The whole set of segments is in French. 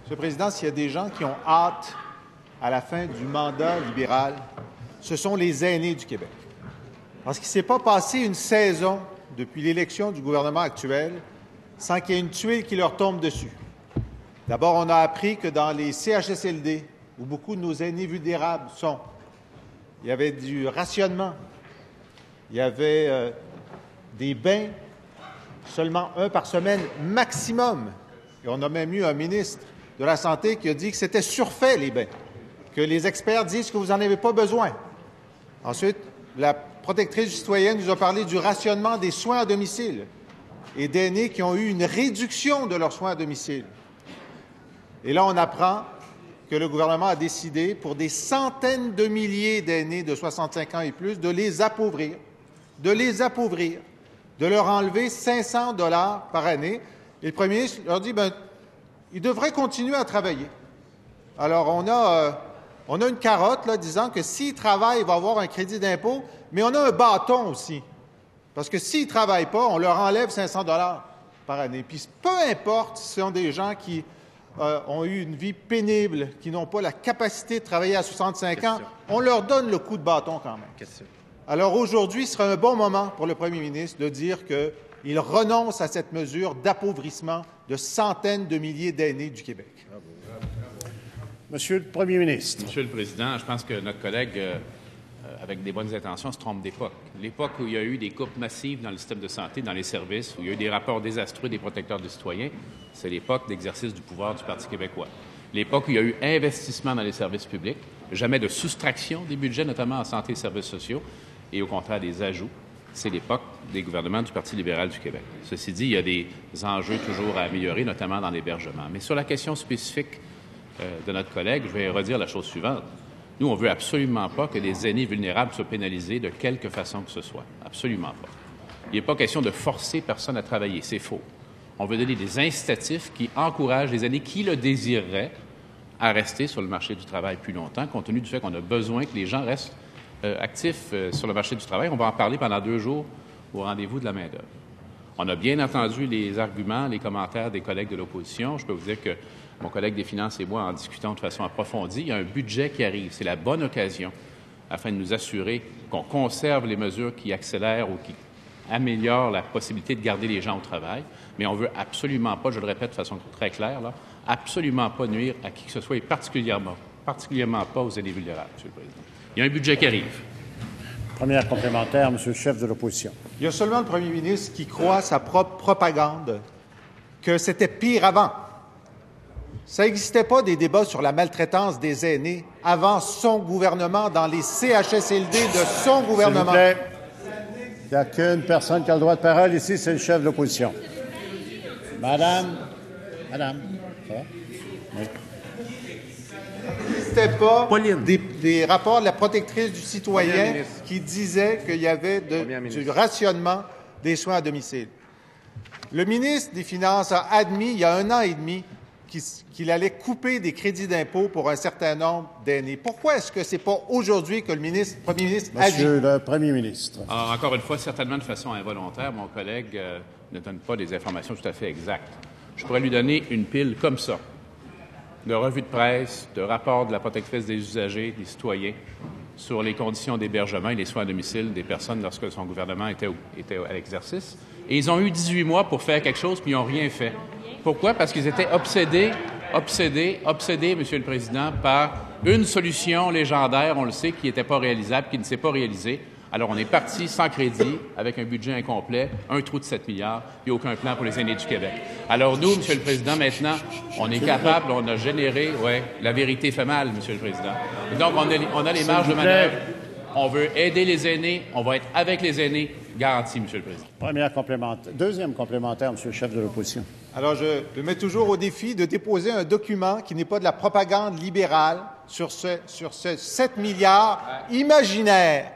Monsieur le Président, s'il y a des gens qui ont hâte à la fin du mandat libéral, ce sont les aînés du Québec. Parce qu'il ne s'est pas passé une saison depuis l'élection du gouvernement actuel sans qu'il y ait une tuile qui leur tombe dessus. D'abord, on a appris que dans les CHSLD, où beaucoup de nos aînés vulnérables sont, il y avait du rationnement, il y avait des bains, seulement un par semaine maximum. Et on a même eu un ministre de la Santé qui a dit que c'était surfait, les bains, que les experts disent que vous n'en avez pas besoin. Ensuite, la protectrice citoyenne nous a parlé du rationnement des soins à domicile et d'aînés qui ont eu une réduction de leurs soins à domicile. Et là, on apprend que le gouvernement a décidé, pour des centaines de milliers d'aînés de 65 ans et plus, de les appauvrir, de leur enlever 500 $ par année. Et le premier ministre leur dit, ils devraient continuer à travailler. Alors, on a une carotte, là, disant que s'ils travaillent, ils vont avoir un crédit d'impôt, mais on a un bâton aussi. Parce que s'ils ne travaillent pas, on leur enlève 500 $ par année. Puis peu importe si ce sont des gens qui ont eu une vie pénible, qui n'ont pas la capacité de travailler à 65 ans, on leur donne le coup de bâton quand même. Alors aujourd'hui, ce sera un bon moment pour le premier ministre de dire qu'il renonce à cette mesure d'appauvrissement de centaines de milliers d'aînés du Québec. Monsieur le premier ministre. Monsieur le Président, je pense que notre collègue, avec des bonnes intentions, se trompe d'époque. L'époque où il y a eu des coupes massives dans le système de santé, dans les services, où il y a eu des rapports désastreux des protecteurs des citoyens, c'est l'époque d'exercice du pouvoir du Parti québécois. L'époque où il y a eu investissement dans les services publics, jamais de soustraction des budgets, notamment en santé et services sociaux, et au contraire des ajouts, c'est l'époque des gouvernements du Parti libéral du Québec. Ceci dit, il y a des enjeux toujours à améliorer, notamment dans l'hébergement. Mais sur la question spécifique de notre collègue, je vais redire la chose suivante. Nous, on ne veut absolument pas que les aînés vulnérables soient pénalisés de quelque façon que ce soit. Absolument pas. Il n'est pas question de forcer personne à travailler. C'est faux. On veut donner des incitatifs qui encouragent les aînés qui le désireraient à rester sur le marché du travail plus longtemps, compte tenu du fait qu'on a besoin que les gens restent actifs sur le marché du travail. On va en parler pendant 2 jours au rendez-vous de la main-d'œuvre. On a bien entendu les arguments, les commentaires des collègues de l'opposition. Je peux vous dire que mon collègue des Finances et moi, en discutant de façon approfondie, il y a un budget qui arrive. C'est la bonne occasion afin de nous assurer qu'on conserve les mesures qui accélèrent ou qui améliorent la possibilité de garder les gens au travail. Mais on ne veut absolument pas, je le répète de façon très claire, là, absolument pas nuire à qui que ce soit et particulièrement pas aux aînés vulnérables, Monsieur le Président. Il y a un budget qui arrive. Première complémentaire, Monsieur le chef de l'opposition. Il y a seulement le premier ministre qui croit sa propre propagande que c'était pire avant. Ça n'existait pas des débats sur la maltraitance des aînés avant son gouvernement, dans les CHSLD de son gouvernement. S'il vous plaît. Il n'y a qu'une personne qui a le droit de parole ici, c'est le chef de l'opposition. Madame, ça va? Oui. C'était pas des rapports de la protectrice du citoyen qui disaient qu'il y avait du rationnement des soins à domicile. Le ministre des Finances a admis, il y a 1 an et demi, qu'il allait couper des crédits d'impôt pour un certain nombre d'aînés. Pourquoi est-ce que ce n'est pas aujourd'hui que le premier ministre agit? Monsieur le premier ministre. Encore une fois, certainement de façon involontaire, mon collègue ne donne pas des informations tout à fait exactes. Je pourrais lui donner une pile comme ça, de revues de presse, de rapports de la protectrice des usagers, des citoyens, sur les conditions d'hébergement et les soins à domicile des personnes lorsque son gouvernement était à l'exercice. Et ils ont eu 18 mois pour faire quelque chose, puis ils n'ont rien fait. Pourquoi? Parce qu'ils étaient obsédés, Monsieur le Président, par une solution légendaire, on le sait, qui n'était pas réalisable, qui ne s'est pas réalisée. Alors, on est parti sans crédit, avec un budget incomplet, un trou de 7 milliards, puis aucun plan pour les aînés du Québec. Alors, nous, Monsieur le Président, maintenant, on est capable, on a généré, la vérité fait mal, Monsieur le Président. Et donc, on a les marges de manœuvre. On veut aider les aînés, on va être avec les aînés, garanti, Monsieur le Président. Deuxième complémentaire, Monsieur le chef de l'opposition. Alors, je mets toujours au défi de déposer un document qui n'est pas de la propagande libérale sur ce 7 milliards imaginaire.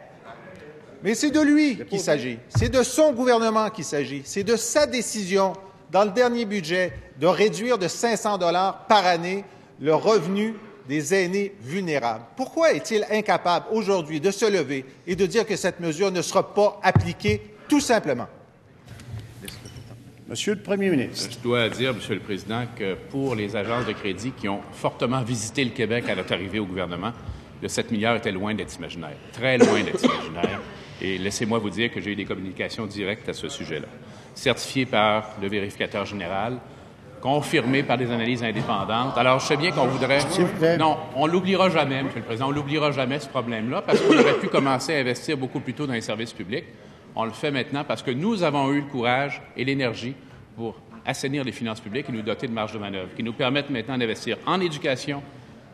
Mais c'est de lui qu'il s'agit. C'est de son gouvernement qu'il s'agit. C'est de sa décision, dans le dernier budget, de réduire de 500 $ par année le revenu des aînés vulnérables. Pourquoi est-il incapable aujourd'hui de se lever et de dire que cette mesure ne sera pas appliquée, tout simplement? Monsieur le Premier ministre. Je dois dire, Monsieur le Président, que pour les agences de crédit qui ont fortement visité le Québec à notre arrivée au gouvernement, le 7 milliards était loin d'être imaginaire, très loin d'être imaginaire. Et laissez-moi vous dire que j'ai eu des communications directes à ce sujet-là, certifiées par le vérificateur général, confirmées par des analyses indépendantes. Alors, je sais bien qu'on voudrait... S'il vous plaît. Non, on l'oubliera jamais, Monsieur le Président, on l'oubliera jamais, ce problème-là, parce qu'on aurait pu commencer à investir beaucoup plus tôt dans les services publics. On le fait maintenant parce que nous avons eu le courage et l'énergie pour assainir les finances publiques et nous doter de marge de manœuvre, qui nous permettent maintenant d'investir en éducation,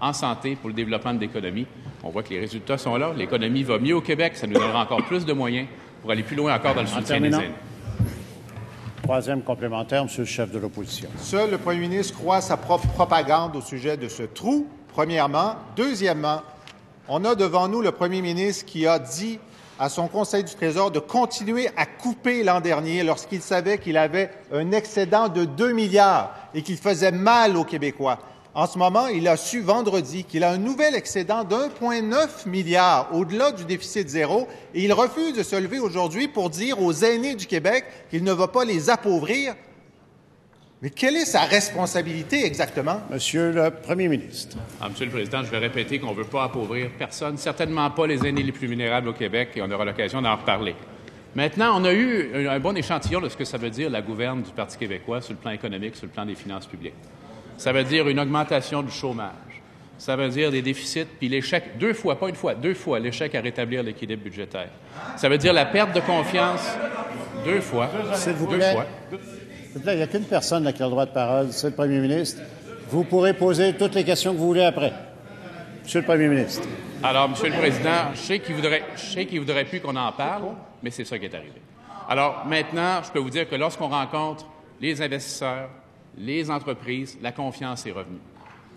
en santé, pour le développement de l'économie. On voit que les résultats sont là. L'économie va mieux au Québec. Ça nous donnera encore plus de moyens pour aller plus loin encore dans le soutien des aînés. Troisième complémentaire, Monsieur le chef de l'opposition. Seul le premier ministre croit sa propre propagande au sujet de ce trou, premièrement. Deuxièmement, on a devant nous le premier ministre qui a dit à son Conseil du Trésor de continuer à couper l'an dernier lorsqu'il savait qu'il avait un excédent de 2 milliards et qu'il faisait mal aux Québécois. En ce moment, il a su vendredi qu'il a un nouvel excédent d'1,9 milliard au-delà du déficit zéro et il refuse de se lever aujourd'hui pour dire aux aînés du Québec qu'il ne va pas les appauvrir. Mais quelle est sa responsabilité exactement? Monsieur le Premier ministre. Monsieur le Président, je vais répéter qu'on ne veut pas appauvrir personne, certainement pas les aînés les plus vulnérables au Québec, et on aura l'occasion d'en reparler. Maintenant, on a eu un bon échantillon de ce que ça veut dire la gouverne du Parti québécois sur le plan économique, sur le plan des finances publiques. Ça veut dire une augmentation du chômage. Ça veut dire des déficits, puis l'échec, deux fois, l'échec à rétablir l'équilibre budgétaire. Ça veut dire la perte de confiance, deux fois. S'il vous plaît. Il n'y a qu'une personne là qui a le droit de parole, c'est le Premier ministre. Vous pourrez poser toutes les questions que vous voulez après. Monsieur le Premier ministre. Alors, Monsieur le Président, je sais qu'il voudrait plus qu'on en parle, mais c'est ça qui est arrivé. Alors, maintenant, je peux vous dire que lorsqu'on rencontre les investisseurs, les entreprises, la confiance est revenue.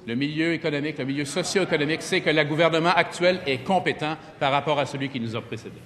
Le milieu économique, le milieu socio-économique sait que le gouvernement actuel est compétent par rapport à celui qui nous a précédés.